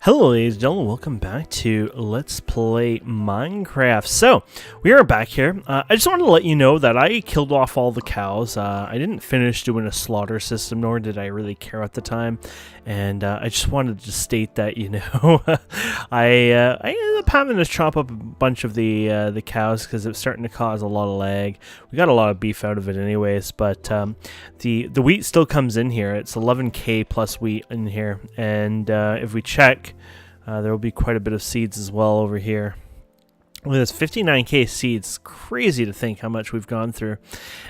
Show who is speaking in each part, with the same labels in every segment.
Speaker 1: Hello ladies and gentlemen, welcome back to Let's Play Minecraft. So, we are back here. I just wanted to let you know that I killed off all the cows. I didn't finish doing a slaughter system, nor did I really care at the time. And I just wanted to state that, you know, I ended up having to chop up a bunch of the cows because it was starting to cause a lot of lag. We got a lot of beef out of it anyways, but the wheat still comes in here. It's 11k plus wheat in here, and if we check, there will be quite a bit of seeds as well over here. Look at this, 59k seeds. Crazy to think how much we've gone through.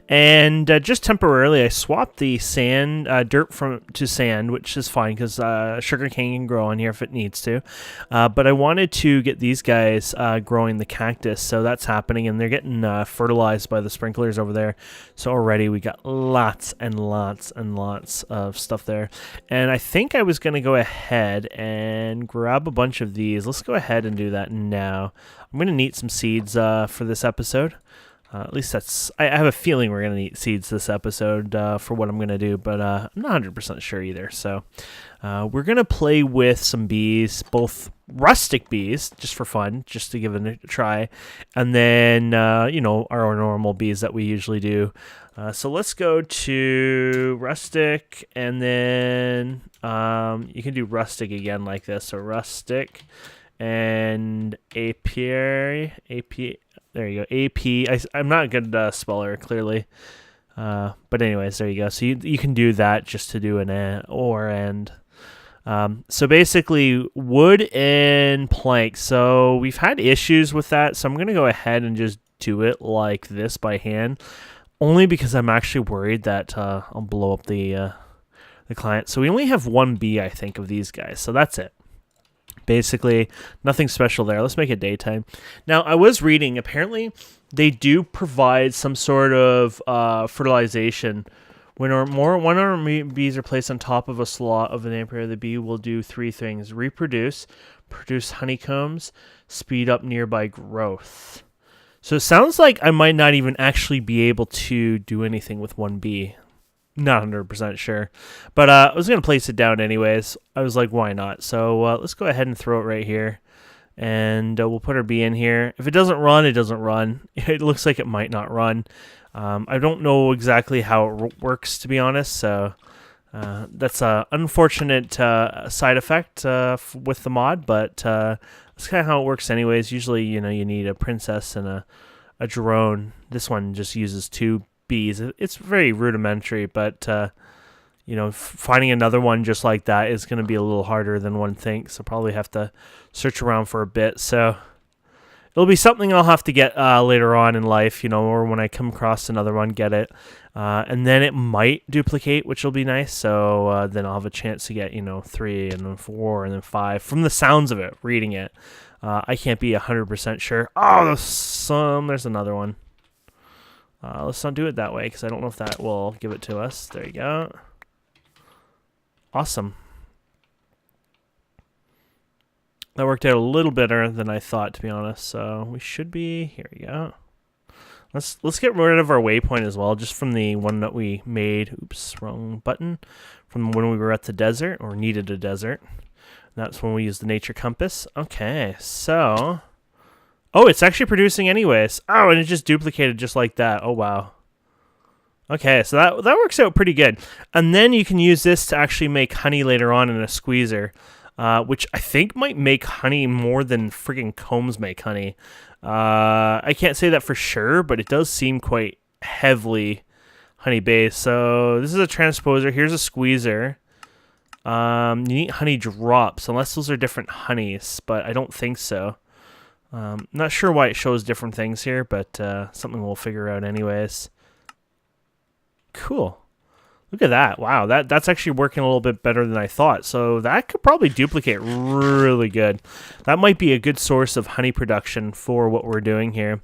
Speaker 1: And just temporarily, I swapped the sand, dirt to sand, which is fine because sugar cane can grow on here if it needs to. But I wanted to get these guys growing the cactus, so that's happening, and they're getting fertilized by the sprinklers over there. So already we got lots and lots and lots of stuff there. And I think I was going to go ahead and grab a bunch of these. Let's go ahead and do that now. I'm going to need some seeds for this episode. At least that's... I have a feeling we're going to need seeds this episode for what I'm going to do, but I'm not 100% sure either. So we're going to play with some bees, both rustic bees, just for fun, just to give it a try, and then, you know, our normal bees that we usually do. So let's go to rustic, and then you can do rustic again like this. So rustic... and apiary, there you go, I'm not a good speller, clearly, but anyways, there you go. So you can do that just to do an or and. So basically, wood and plank. So we've had issues with that, so I'm going to go ahead and just do it like this by hand, only because I'm actually worried that I'll blow up the client. So we only have one bee, I think, of these guys, so that's it. Basically, nothing special there. Let's make it daytime. Now, I was reading, apparently, they do provide some sort of fertilization. When one or more bees are placed on top of a slot of an apiary, the bee will do three things: reproduce, produce honeycombs, speed up nearby growth. So it sounds like I might not even actually be able to do anything with one bee. Not 100% sure, but I was going to place it down anyways. I was like, why not? So let's go ahead and throw it right here, and we'll put our bee in here. If it doesn't run, it doesn't run. It looks like it might not run. I don't know exactly how it works, to be honest, so that's an unfortunate side effect with the mod, but that's kind of how it works anyways. Usually, you know, you need a princess and a drone. This one just uses two bees. It's very rudimentary, but you know, finding another one just like that is going to be a little harder than one thinks, so probably have to search around for a bit. So it'll be something I'll have to get later on in life, you know, or when I come across another one, get it, and then it might duplicate, which will be nice. So then I'll have a chance to get, you know, 3 and then 4 and then 5 from the sounds of it, reading it. I can't be 100% sure. Oh, there's another one. Let's not do it that way because I don't know if that will give it to us. There you go. Awesome. That worked out a little better than I thought, to be honest. So we should be... Here we go. Let's get rid of our waypoint as well, just from the one that we made. Oops, wrong button. From when we were at the desert, or needed a desert. That's when we used the nature compass. Okay, so... Oh, it's actually producing anyways. Oh, and it just duplicated just like that. Oh, wow. Okay, so that works out pretty good. And then you can use this to actually make honey later on in a squeezer, which I think might make honey more than friggin' combs make honey. I can't say that for sure, but it does seem quite heavily honey-based. So this is a transposer. Here's a squeezer. You need honey drops, unless those are different honeys, but I don't think so. Not sure why it shows different things here, but something we'll figure out anyways. Cool. Look at that. Wow, that's actually working a little bit better than I thought. So that could probably duplicate really good. That might be a good source of honey production for what we're doing here.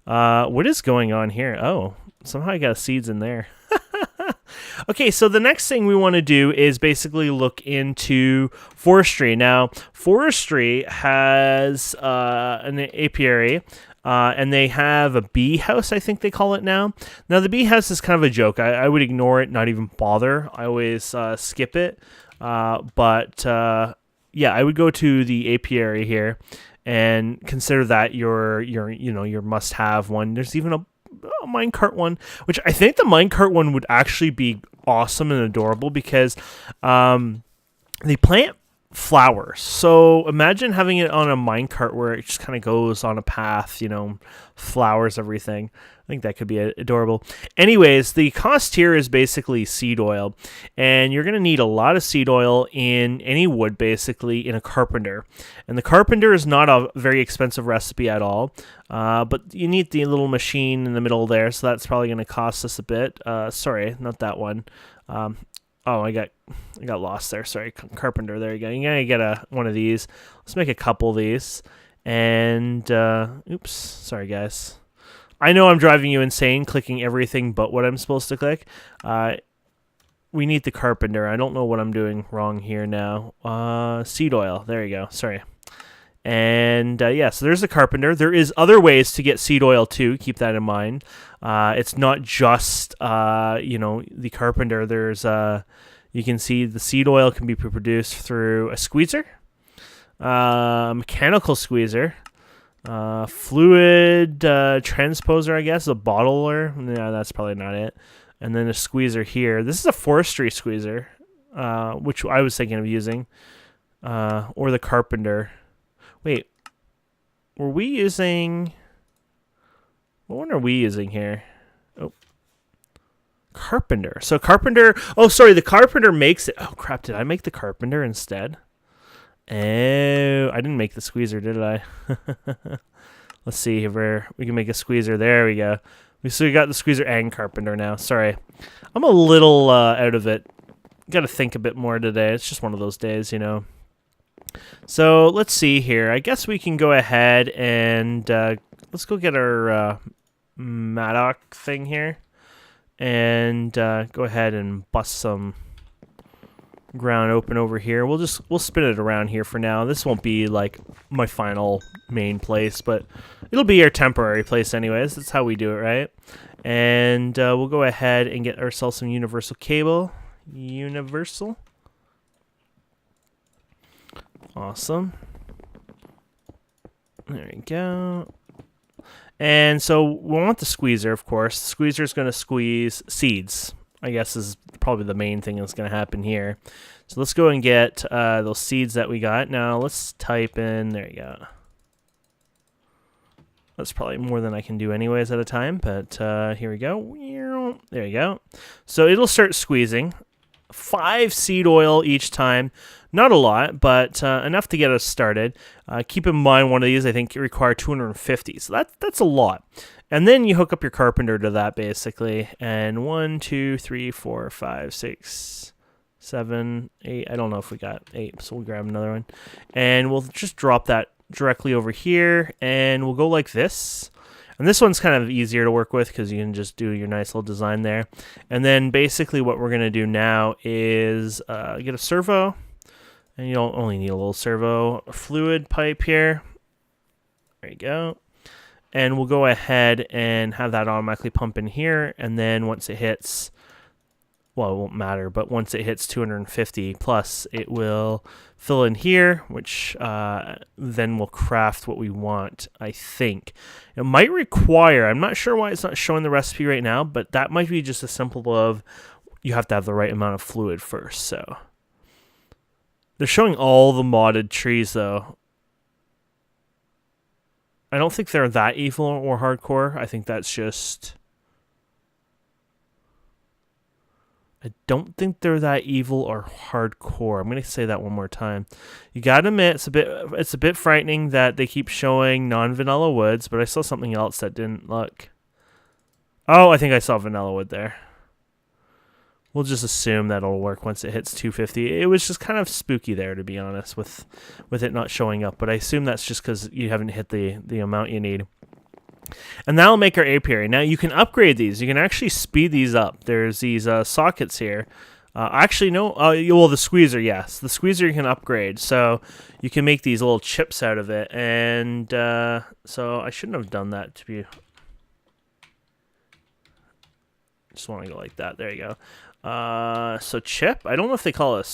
Speaker 1: What is going on here? Oh, somehow I got seeds in there. Okay, so the next thing we want to do is basically look into forestry. Now, forestry has an apiary, and they have a bee house, I think they call it now. Now, the bee house is kind of a joke. I would ignore it, not even bother. I always skip it. But yeah, I would go to the apiary here and consider that your must-have one. There's even a minecart one, which I think the minecart one would actually be awesome and adorable because they plant flowers. So imagine having it on a minecart where it just kind of goes on a path, flowers, everything. I think that could be adorable. Anyways, the cost here is basically seed oil, and you're going to need a lot of seed oil in any wood, basically, in a carpenter. And the carpenter is not a very expensive recipe at all, but you need the little machine in the middle there, so that's probably going to cost us a bit. Sorry, not that one. Oh, I got lost there. Sorry, carpenter. There you go. You're gonna get one of these. Let's make a couple of these. And oops, sorry guys. I know I'm driving you insane, clicking everything but what I'm supposed to click. We need the carpenter. I don't know what I'm doing wrong here now. Seed oil. There you go. Sorry. And yeah, so there's the carpenter. There is other ways to get seed oil too. Keep that in mind. It's not just the carpenter. There's you can see the seed oil can be produced through a squeezer, mechanical squeezer, fluid transposer, I guess, a bottler. Yeah, that's probably not it. And then a squeezer here. This is a forestry squeezer, which I was thinking of using, or the carpenter. Wait, were we using... What one are we using here? Oh, carpenter. So carpenter... Oh, sorry, the carpenter makes it... Oh, crap, did I make the carpenter instead? Oh, I didn't make the squeezer, did I? Let's see if we can make a squeezer. There we go. So we got the squeezer and carpenter now. Sorry. I'm a little out of it. Got to think a bit more today. It's just one of those days, So let's see here. I guess we can go ahead and let's go get our mattock thing here and go ahead and bust some ground open over here. We'll spin it around here for now. This won't be like my final main place, but it'll be our temporary place anyways. That's how we do it, right? And we'll go ahead and get ourselves some universal cable. Universal. Awesome. There we go. And so we want the squeezer, of course. The squeezer is going to squeeze seeds, I guess is probably the main thing that's going to happen here. So let's go and get those seeds that we got. Now let's type in, there you go. That's probably more than I can do anyways at a time, but here we go. There you go. So it'll start squeezing. 5 seed oil each time. Not a lot, but enough to get us started. Keep in mind, one of these, I think, require 250. So that's a lot. And then you hook up your carpenter to that, basically. And 1, 2, 3, 4, 5, 6, 7, 8. I don't know if we got 8, so we'll grab another one. And we'll just drop that directly over here. And we'll go like this. And this one's kind of easier to work with because you can just do your nice little design there. And then basically what we're going to do now is get a servo. And you don't only need a little servo. A fluid pipe here. There you go. And we'll go ahead and have that automatically pump in here. And then once it hits, well, it won't matter, but once it hits 250 plus, it will fill in here, which then will craft what we want, I think. It might require, I'm not sure why it's not showing the recipe right now, but that might be just as simple of you have to have the right amount of fluid first, so. They're showing all the modded trees, though. I don't think they're that evil or hardcore. I think that's just... I don't think they're that evil or hardcore. I'm going to say that one more time. You got to admit, it's a bit frightening that they keep showing non-vanilla woods, but I saw something else that didn't look... Oh, I think I saw vanilla wood there. We'll just assume that it'll work once it hits 250. It was just kind of spooky there, to be honest, with it not showing up. But I assume that's just because you haven't hit the amount you need. And that'll make our apiary. Now, you can upgrade these. You can actually speed these up. There's these sockets here. Actually, no. Well, the squeezer, yes. The squeezer you can upgrade. So you can make these little chips out of it. And so I shouldn't have done that to be... Just want to go like that. There you go. So chip, I don't know if they call it a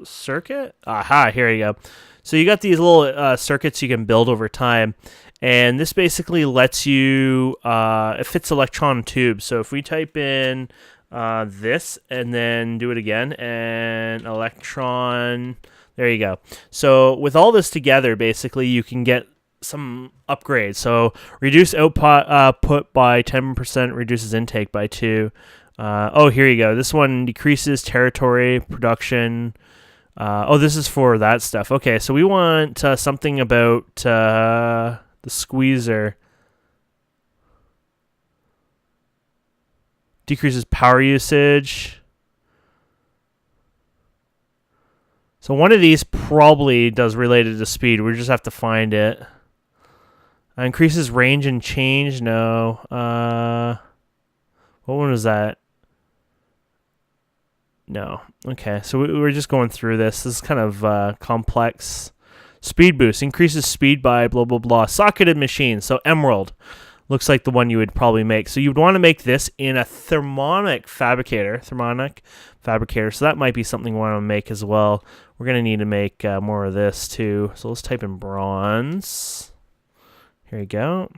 Speaker 1: circuit. Aha, here you go. So you got these little circuits you can build over time, and this basically lets you, it fits electron tubes. So if we type in this and then do it again, and electron, there you go. So with all this together, basically you can get some upgrades. So reduce output by 10%, reduces intake by 2. Oh, here you go. This one decreases territory production. Oh, this is for that stuff. Okay, so we want something about the squeezer. Decreases power usage. So one of these probably does related to speed. We just have to find it. Increases range and change. No. What one was that? No. Okay, so we're just going through this. This is kind of complex. Speed boost. Increases speed by blah, blah, blah. Socketed machine. So emerald. Looks like the one you would probably make. So you'd want to make this in a thermonic fabricator. So that might be something we want to make as well. We're going to need to make more of this too. So let's type in bronze. Here we go.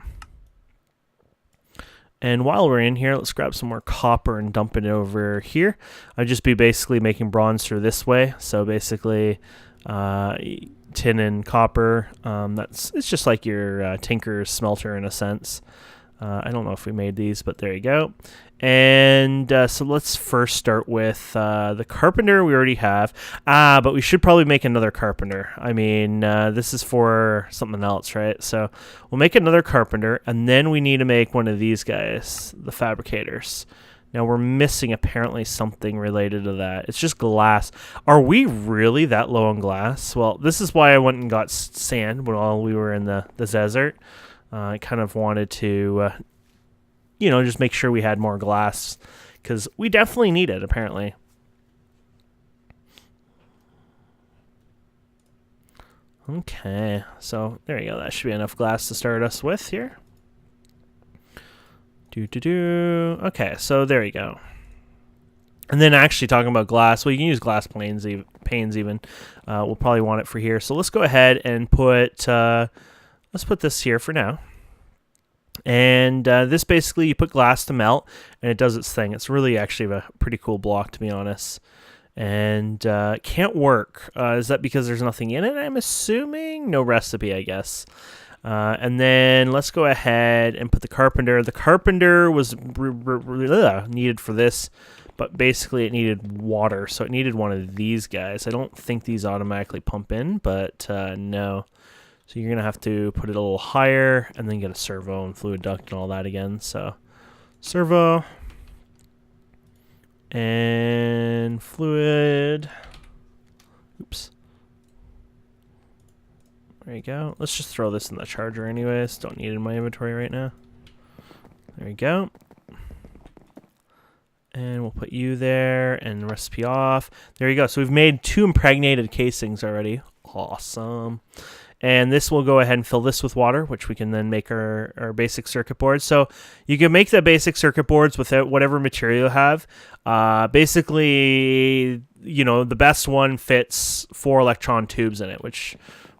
Speaker 1: And while we're in here, let's grab some more copper and dump it over here. I'd just be basically making bronze through this way. So basically tin and copper. It's just like your tinker's smelter in a sense. I don't know if we made these, but there you go. And so let's first start with the carpenter we already have. But we should probably make another carpenter. I mean, this is for something else, right? So we'll make another carpenter, and then we need to make one of these guys, the fabricators. Now we're missing apparently something related to that. It's just glass. Are we really that low on glass? Well, this is why I went and got sand while we were in the desert. I kind of wanted to, just make sure we had more glass, because we definitely need it, apparently. Okay, so there you go. That should be enough glass to start us with here. Okay, so there you go. And then actually talking about glass, well, you can use glass panes even. We'll probably want it for here. So let's go ahead and put... let's put this here for now. And this basically, you put glass to melt, and it does its thing. It's really actually a pretty cool block, to be honest. And it can't work. Is that because there's nothing in it, I'm assuming? No recipe, I guess. And then let's go ahead and put the carpenter. The carpenter was needed for this, but basically it needed water. So it needed one of these guys. I don't think these automatically pump in, but no. So you're going to have to put it a little higher and then get a servo and fluid duct and all that again. So servo and fluid. Oops. There you go. Let's just throw this in the charger anyways. Don't need it in my inventory right now. There you go. And we'll put you there and recipe off. There you go. So we've made 2 impregnated casings already. Awesome. And this will go ahead and fill this with water, which we can then make our basic circuit boards. So you can make the basic circuit boards without whatever material you have. Basically, the best one fits 4 electron tubes in it, which,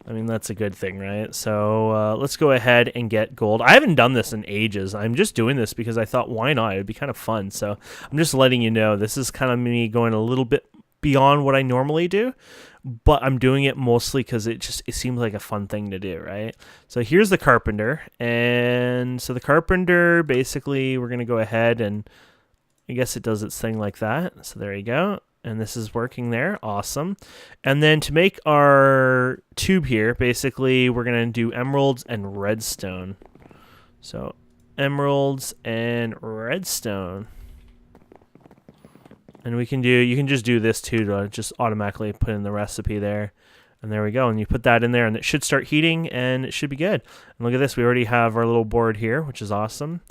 Speaker 1: I mean, that's a good thing, right? So let's go ahead and get gold. I haven't done this in ages. I'm just doing this because I thought, why not? It'd be kind of fun. So I'm just letting you know, this is kind of me going a little bit beyond what I normally do. But I'm doing it mostly because it seems like a fun thing to do, right? So here's the carpenter. And so the carpenter, basically, we're going to go ahead and I guess it does its thing like that. So there you go. And this is working there. Awesome. And then to make our tube here, basically, we're going to do emeralds and redstone. So emeralds and redstone. And you can just do this too to just automatically put in the recipe there. And there we go. And you put that in there and it should start heating and it should be good. And look at this. We already have our little board here, which is awesome.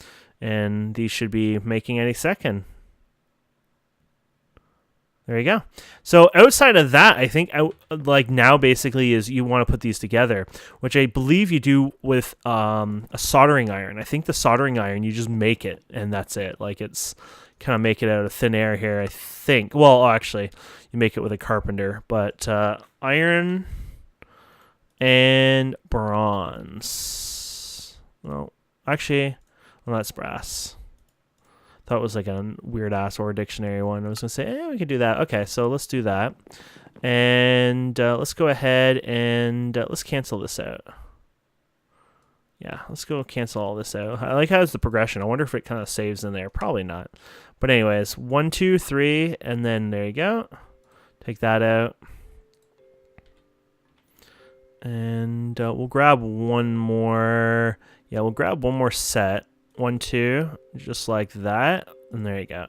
Speaker 1: And these should be making any second. There you go. So outside of that, I think now basically is you want to put these together, which I believe you do with a soldering iron. I think the soldering iron, you just make it and that's it. Like it's kind of make it out of thin air here, I think. Well, actually, you make it with a carpenter. But iron and bronze. Well, actually, well, that's brass. Thought it was like a weird ass or dictionary one. I was gonna say, we could do that. Okay, so let's do that, and let's go ahead and let's cancel this out. Yeah, let's go cancel all this out. I like how it's the progression. I wonder if it kind of saves in there. Probably not. But anyways, 1, 2, 3, and then there you go. Take that out, and we'll grab one more. Yeah, we'll grab one more set. 1, 2, just like that, and there you go.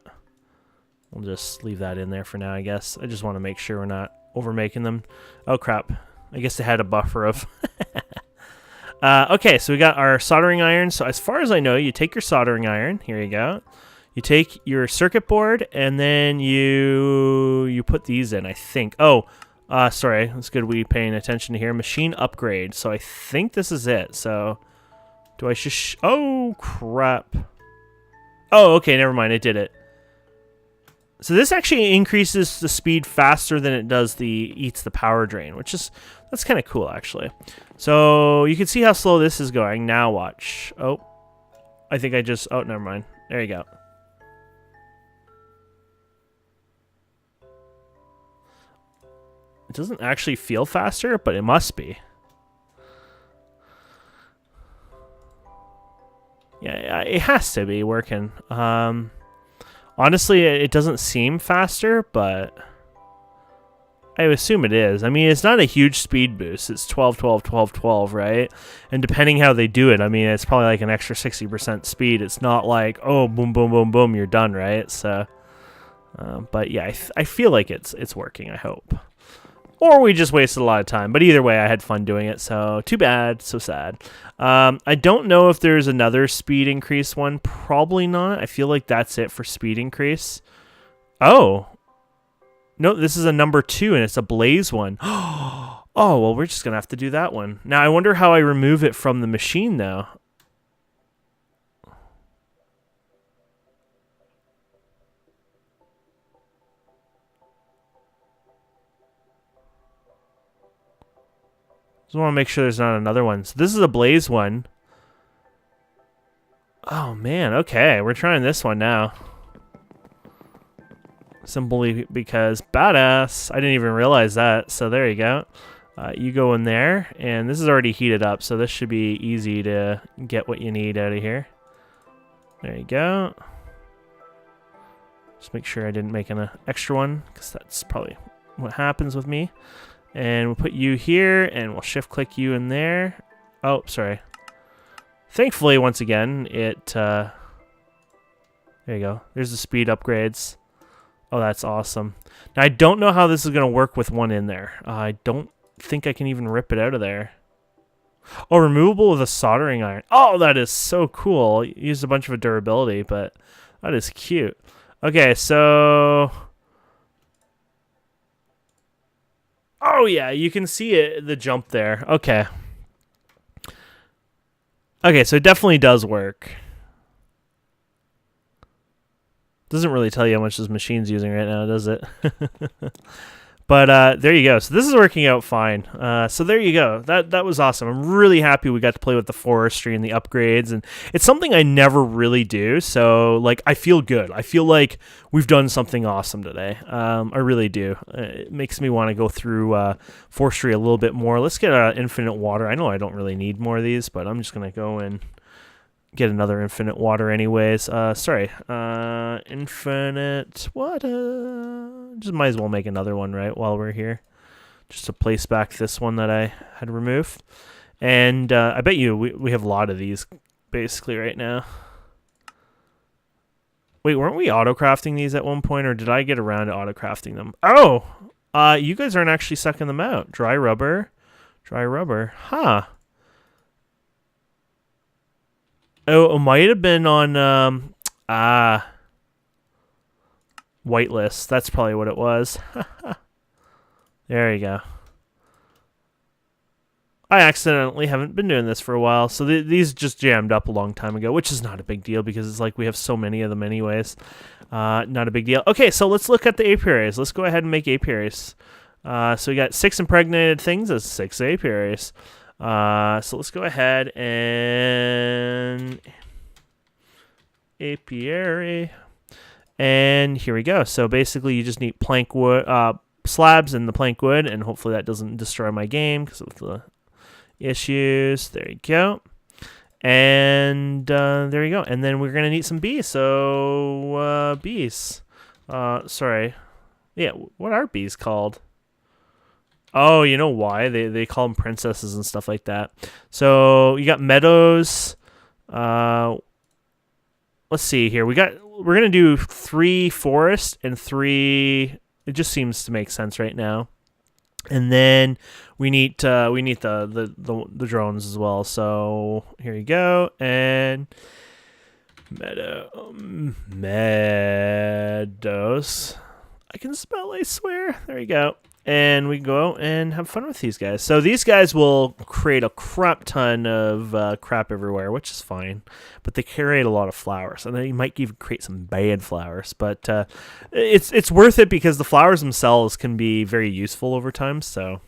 Speaker 1: We'll just leave that in there for now, I guess. I just want to make sure we're not over making them. Oh crap! I guess they had a buffer of. Okay, so we got our soldering iron. So as far as I know, you take your soldering iron. Here you go. You take your circuit board, and then you put these in. I think. Oh, sorry. It's good we paying attention here. Machine upgrade. So I think this is it. So. Do I just... Oh, crap. Oh, okay, never mind. It did it. So this actually increases the speed faster than it does eats the power drain, which is... That's kind of cool, actually. So you can see how slow this is going. Now watch. Oh, I think I just... Oh, never mind. There you go. It doesn't actually feel faster, but it must be. Yeah, it has to be working. Honestly, it doesn't seem faster, but I assume it is. I mean, it's not a huge speed boost. It's 12, 12, 12, 12, right? And depending how they do it, I mean, it's probably like an extra 60% speed. It's not like, oh, boom, boom, boom, boom, you're done, right? So, but yeah, I feel like it's working, I hope. Or we just wasted a lot of time. But either way, I had fun doing it, so too bad, so sad. I don't know if there's another speed increase one. Probably not. I feel like that's it for speed increase. Oh. No, this is a number 2, and it's a blaze one. Oh, well, we're just going to have to do that one. Now, I wonder how I remove it from the machine, though. Just want to make sure there's not another one. So this is a blaze one. Oh, man. Okay, we're trying this one now. Simply because badass. I didn't even realize that. So there you go. You go in there, and this is already heated up, so this should be easy to get what you need out of here. There you go. Just make sure I didn't make an extra one, because that's probably what happens with me. And we'll put you here, and we'll shift-click you in there. Oh, sorry. Thankfully, once again, it... there you go. There's the speed upgrades. Oh, that's awesome. Now, I don't know how this is going to work with one in there. I don't think I can even rip it out of there. Oh, removable with a soldering iron. Oh, that is so cool. Used a bunch of durability, but that is cute. Okay, so... Oh, yeah, you can see it, the jump there. Okay. Okay, so it definitely does work. Doesn't really tell you how much this machine's using right now, does it? But there you go. So this is working out fine. So there you go. That was awesome. I'm really happy we got to play with the forestry and the upgrades, and it's something I never really do. So like, I feel good. I feel like we've done something awesome today. I really do. It makes me want to go through forestry a little bit more. Let's get infinite water. I know I don't really need more of these, but I'm just gonna go and get another infinite water anyways. Sorry. Infinite water. Just might as well make another one, right, while we're here. Just to place back this one that I had removed. And I bet you we have a lot of these, basically, right now. Wait, weren't we auto-crafting these at one point, or did I get around to auto-crafting them? Oh! You guys aren't actually sucking them out. Dry rubber. Dry rubber. Huh. Oh, it might have been on, whitelist. That's probably what it was. There you go. I accidentally haven't been doing this for a while, so these just jammed up a long time ago, which is not a big deal because it's like we have so many of them anyways. Not a big deal. Okay, so let's look at the apiaries. Let's go ahead and make apiaries. So we got 6 impregnated things as 6 apiaries. So let's go ahead and apiary. And here we go. So basically you just need plank wood, slabs and the plank wood, and hopefully that doesn't destroy my game because of the issues. There you go. And there you go. And then we're going to need some bees. So bees. Sorry. Yeah, what are bees called? Oh, you know why? They call them princesses and stuff like that. So you got meadows. Let's see here. We're going to do 3 forest and 3. It just seems to make sense right now. And then we need the drones as well. So here you go. And meadows. I can spell, I swear. There you go. And we can go and have fun with these guys. So these guys will create a crap ton of crap everywhere, which is fine. But they create a lot of flowers. And then you might even create some bad flowers. But it's worth it because the flowers themselves can be very useful over time. So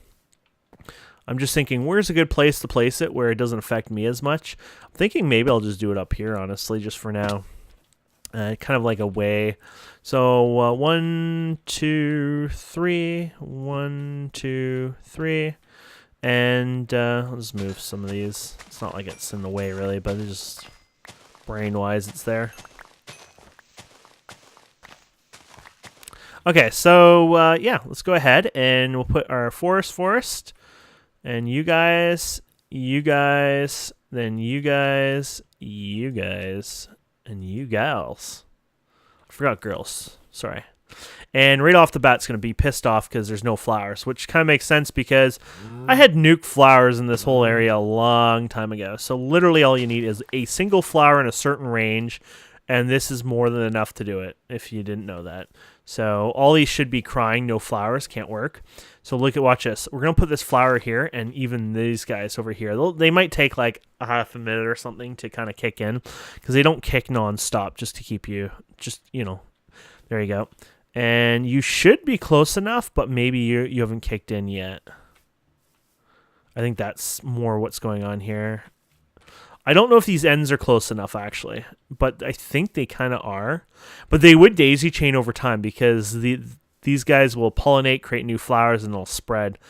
Speaker 1: I'm just thinking, where's a good place to place it where it doesn't affect me as much? I'm thinking maybe I'll just do it up here, honestly, just for now. Kind of like a way. So 1, 2, 3, 1, 2, 3, and I'll just move some of these. It's not like it's in the way really, but it's just brain-wise it's there. Okay, so yeah, let's go ahead and we'll put our forest, and you guys, then you guys, and you gals. I forgot girls. Sorry. And right off the bat, it's going to be pissed off because there's no flowers, which kind of makes sense because I had nuked flowers in this whole area a long time ago. So literally all you need is a single flower in a certain range, and this is more than enough to do it, if you didn't know that. So all these should be crying, no flowers, can't work. So watch this. We're going to put this flower here, and even these guys over here, they might take like a half a minute or something to kind of kick in, because they don't kick non-stop just to keep you, there you go. And you should be close enough, but maybe you haven't kicked in yet. I think that's more what's going on here. I don't know if these ends are close enough, actually, but I think they kind of are. But they would daisy chain over time because these guys will pollinate, create new flowers, and they'll spread.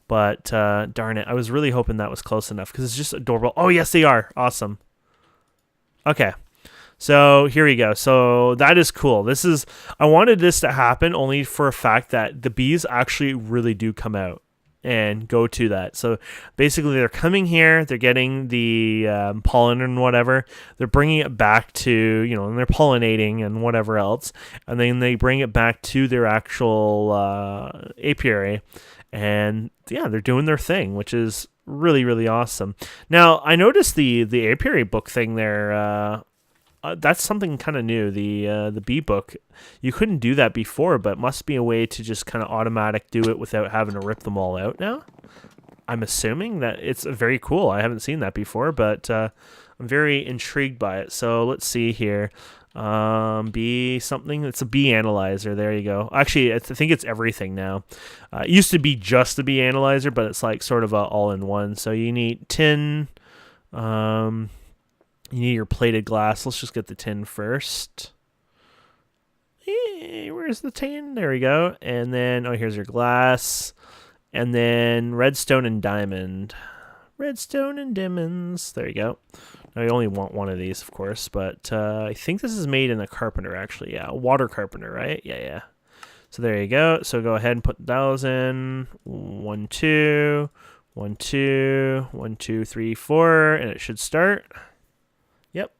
Speaker 1: But darn it, I was really hoping that was close enough because it's just adorable. Oh, yes, they are. Awesome. Okay. So here we go. So that is cool. I wanted this to happen only for a fact that the bees actually really do come out and go to that. So basically they're coming here, they're getting the pollen and whatever, they're bringing it back to, and they're pollinating and whatever else, and then they bring it back to their actual apiary, and yeah, they're doing their thing, which is really, really awesome. Now, I noticed the apiary book thing there, that's something kind of new, the bee book. You couldn't do that before, but it must be a way to just kind of automatic do it without having to rip them all out now. I'm assuming that it's very cool. I haven't seen that before, but I'm very intrigued by it. So let's see here. Bee something. It's a bee analyzer. There you go. Actually, I think it's everything now. It used to be just a bee analyzer, but it's like sort of a all-in-one. So you need tin. You need your plated glass. Let's just get the tin first. Hey, where's the tin? There we go. And then, here's your glass. And then redstone and diamond. Redstone and diamonds. There you go. Now, you only want one of these, of course. But I think this is made in a carpenter, actually. Yeah, a water carpenter, right? Yeah. So there you go. So go ahead and put those in. 1, 2. 1, 2. 1, 2, 3, 4. And it should start. Yep.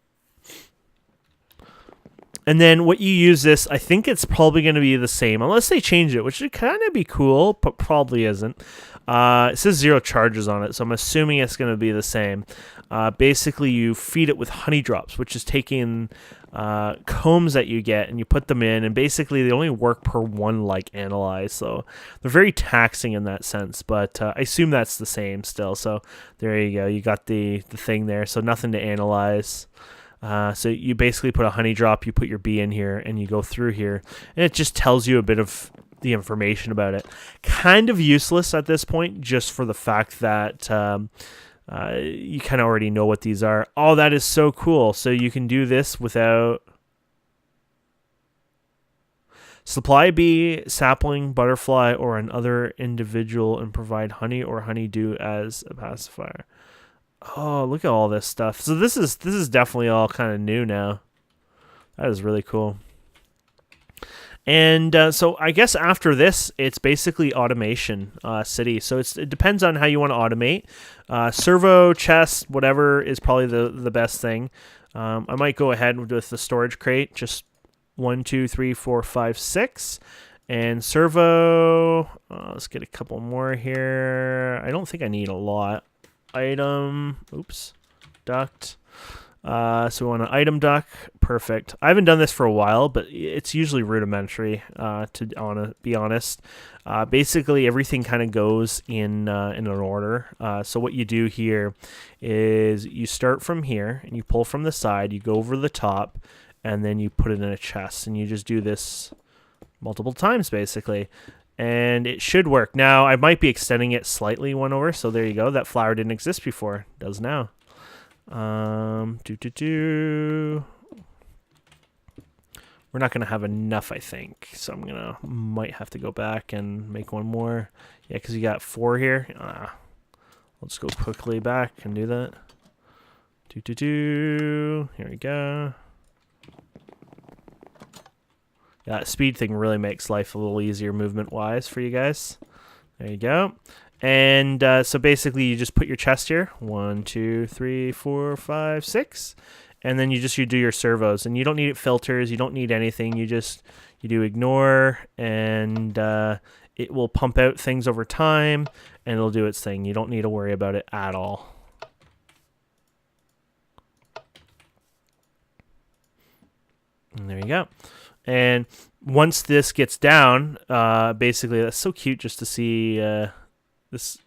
Speaker 1: And then what you use this, I think it's probably going to be the same, unless they change it, which would kind of be cool, but probably isn't. It says 0 charges on it, so I'm assuming it's going to be the same. Basically, you feed it with honey drops, which is taking combs that you get and you put them in, and basically they only work per one like analyze, so they're very taxing in that sense, but I assume that's the same still. So there you go, you got the thing there, so nothing to analyze. So you basically put a honey drop, you put your bee in here, and you go through here, and it just tells you a bit of the information about it. Kind of useless at this point, just for the fact that you kind of already know what these are. Oh, that is so cool. So you can do this without... Supply a bee, sapling, butterfly, or another individual and provide honey or honeydew as a pacifier. Oh, look at all this stuff. So this is definitely all kind of new now. That is really cool. And so I guess after this, it's basically automation city. So it depends on how you want to automate. Servo, chest, whatever is probably the best thing. I might go ahead with the storage crate. Just 1, 2, 3, 4, 5, 6. And servo, let's get a couple more here. I don't think I need a lot. Item, oops, duct. So we want an item duck. Perfect. I haven't done this for a while, but it's usually rudimentary, to be honest. Basically, everything kind of goes in an order. So what you do here is you start from here, and you pull from the side, you go over the top, and then you put it in a chest. And you just do this multiple times, basically. And it should work. Now, I might be extending it slightly one over, so there you go. That flower didn't exist before. It does now. We're not gonna have enough, I think, so might have to go back and make one more. Yeah, because you got 4 here. Let's go quickly back and do that. Here we go. Yeah, that speed thing really makes life a little easier movement wise for you guys. There you go. And so basically you just put your chest here. 1, 2, 3, 4, 5, 6. And then you do your servos. And you don't need filters. You don't need anything. You do ignore. And it will pump out things over time. And it'll do its thing. You don't need to worry about it at all. And there you go. And once this gets down, basically that's so cute just to see... this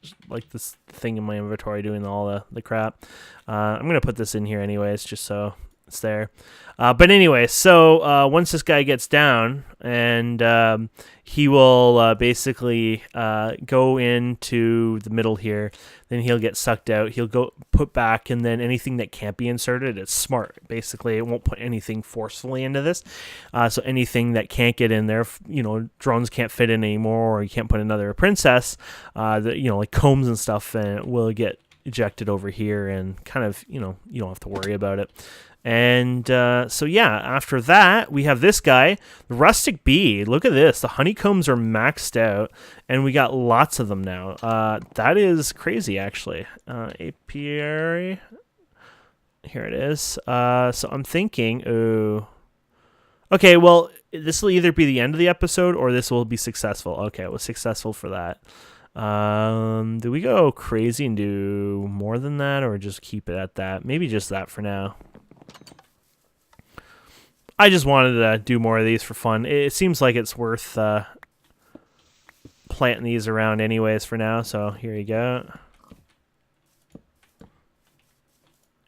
Speaker 1: thing in my inventory doing all the crap. I'm gonna put this in here anyways, just so it's there. But anyway, so once this guy gets down, and he will basically go into the middle here, then he'll get sucked out. He'll go put back, and then anything that can't be inserted, it's smart. Basically, it won't put anything forcefully into this. So anything that can't get in there, drones can't fit in anymore, or you can't put another princess, like combs and stuff, and it will get ejected over here, and kind of, you don't have to worry about it. And so yeah, after that, we have this guy, the rustic bee. Look at this. The honeycombs are maxed out, and we got lots of them now. That is crazy, actually. Apiary. Here it is. So I'm thinking, okay, well, this will either be the end of the episode, or this will be successful. Okay, it was successful for that. Do we go crazy and do more than that, or just keep it at that? Maybe just that for now. I just wanted to do more of these for fun. It seems like it's worth planting these around anyways for now, so here you go.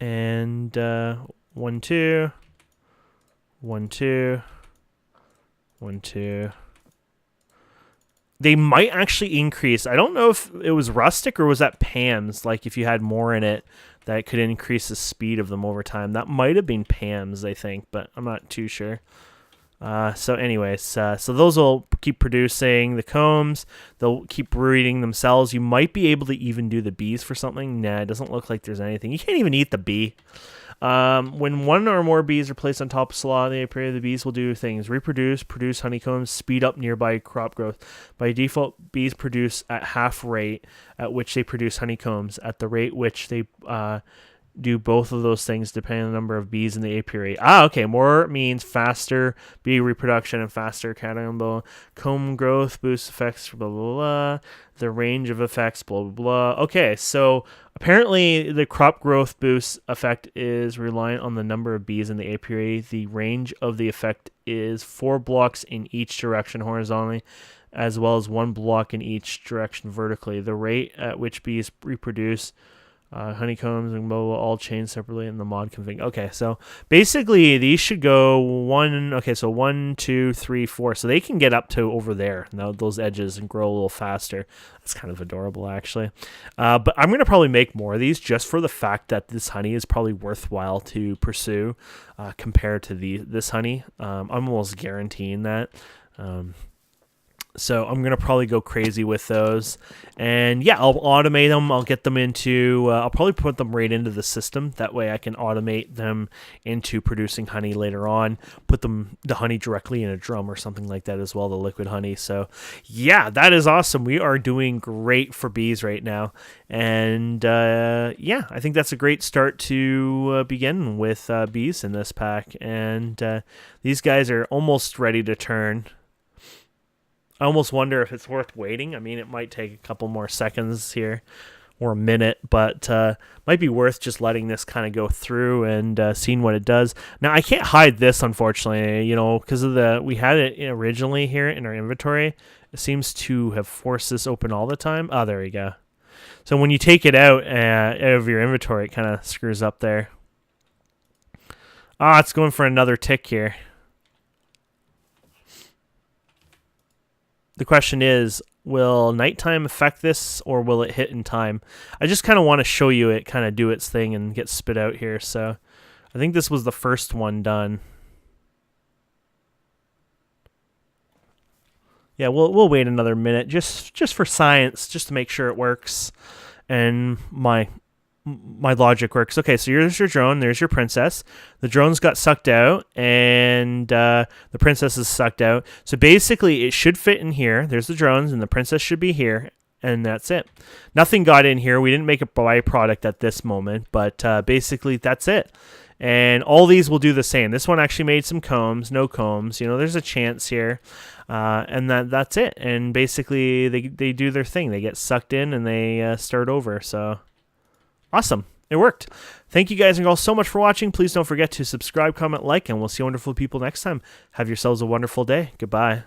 Speaker 1: And 1, 2, 1, 2, 1, 2. They might actually increase. I don't know if it was rustic or was that Pam's, like if you had more in it, that could increase the speed of them over time. That might have been Pam's, I think, but I'm not too sure. So anyways, so those will keep producing the combs. They'll keep breeding themselves. You might be able to even do the bees for something. Nah, it doesn't look like there's anything. You can't even eat the bee. When one or more bees are placed on top of slot in the apiary, the bees will do things: reproduce, produce honeycombs, speed up nearby crop growth. By default, bees produce at half rate at which they produce honeycombs. At the rate which they do both of those things depending on the number of bees in the apiary. Ah, okay. More means faster bee reproduction and faster comb growth, boost effects, blah, blah, blah. The range of effects, blah, blah, blah. Okay, so apparently the crop growth boost effect is reliant on the number of bees in the apiary. The range of the effect is 4 blocks in each direction horizontally, as well as 1 block in each direction vertically. The rate at which bees reproduce, honeycombs and blah, blah, all chained separately in the mod config. Okay, so basically these should go 1. Okay, so 1, 2, 3, 4. So they can get up to over there, now those edges, and grow a little faster. That's kind of adorable, actually. But I'm going to probably make more of these just for the fact that this honey is probably worthwhile to pursue compared to this honey. I'm almost guaranteeing that. So I'm going to probably go crazy with those. And yeah, I'll automate them. I'll get them into, I'll probably put them right into the system. That way I can automate them into producing honey later on. Put the honey directly in a drum or something like that as well, the liquid honey. So yeah, that is awesome. We are doing great for bees right now. And yeah, I think that's a great start to begin with bees in this pack. And these guys are almost ready to turn. I almost wonder if it's worth waiting. I mean, it might take a couple more seconds here or a minute, but might be worth just letting this kind of go through and seeing what it does. Now, I can't hide this, unfortunately, because of we had it originally here in our inventory. It seems to have forced this open all the time. Oh, there we go. So when you take it out of your inventory, it kind of screws up there. Ah, it's going for another tick here. The question is, will nighttime affect this, or will it hit in time? I just kind of want to show you it kind of do its thing and get spit out here. So I think this was the first one done. Yeah, we'll wait another minute just for science, just to make sure it works and my logic works. Okay, so here's your drone. There's your princess. The drones got sucked out, and the princess is sucked out. So basically, it should fit in here. There's the drones, and the princess should be here, and that's it. Nothing got in here. We didn't make a byproduct at this moment, but basically, that's it. And all these will do the same. This one actually made some combs, no combs. There's a chance here. And that's it. And basically, they do their thing. They get sucked in, and they start over, so... Awesome. It worked. Thank you guys and girls so much for watching. Please don't forget to subscribe, comment, like, and we'll see wonderful people next time. Have yourselves a wonderful day. Goodbye.